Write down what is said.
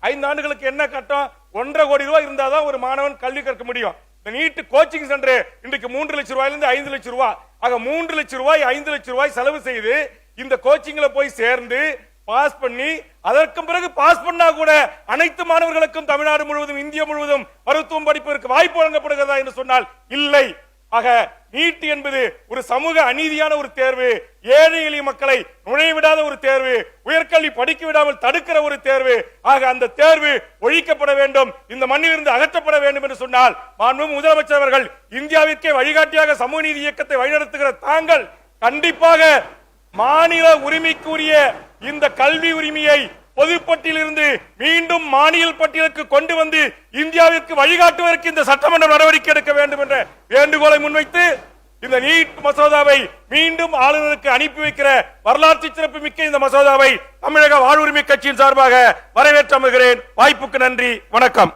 5 ஆண்டுகளுக்கு என்ன கட்டம்? 1.5 கோடி ரூபாய் இருந்தாதான் ஒரு மாணவன் கல்வி கற்க முடியும். இந்த நீட் கோச்சிங் சென்டர் இன்றைக்கு 3 லட்சம் ரூபாயிலிருந்து 5 லட்சம் ரூபாய் ஆக 3 லட்சம் ரூபாய் 5 லட்சம் ரூபாய் செலவு செய்து இந்த கோச்சிங்ல போய் சேர்ந்து பாஸ் பண்ணி அதற்கு பிறகு பாஸ் பண்ணா கூட அனைத்து மாணவர்களுக்கும் தமிழ்நாடு முழுவதும் இந்தியா முழுவதும் மருத்துவம் படிப்பதற்கு வாய்ப்பு வழங்கப்படுகிறதா என்று சொன்னால் இல்லை. ஆக நீட் என்பது ஒரு சமூக அநீதியான ஒரு தேர்வு, ஏழை எளிய மக்களை நுழைய விடாத ஒரு தேர்வு, உயர்கல்வி படிக்க விடாமல் தடுக்கிற ஒரு தேர்வு. ஆக அந்த தேர்வு ஒழிக்கப்பட வேண்டும், இந்த மண்ணிலிருந்து அகற்றப்பட வேண்டும் என்று சொன்னால் மாண்புமிகு முதலமைச்சர் அவர்கள் இந்தியாவிற்கே வழிகாட்டியாக சமூக நீதி இயக்கத்தை வழிநடத்துகிற தாங்கள் கண்டிப்பாக மாநில உரிமைக்குரிய இந்த கல்வி உரிமையை பொதுப்பட்டியலிருந்து மீண்டும் மாநில பட்டியலுக்கு கொண்டு வந்து இந்தியாவிற்கு வழிகாட்டுவதற்கு இந்த சட்டமன்ற நடவடிக்கை எடுக்க வேண்டும் என்ற வேண்டுகோளை முன்வைத்து இந்த நீட் மசோதாவை மீண்டும் ஆளுநருக்கு அனுப்பி வைக்கிற வரலாற்று சிறப்பு மிக்க இந்த மசோதாவை தமிழக வாழ்வுரிமை கட்சியின் சார்பாக வரவேற்று அமர்கிறேன். வாய்ப்புக்கு நன்றி, வணக்கம்.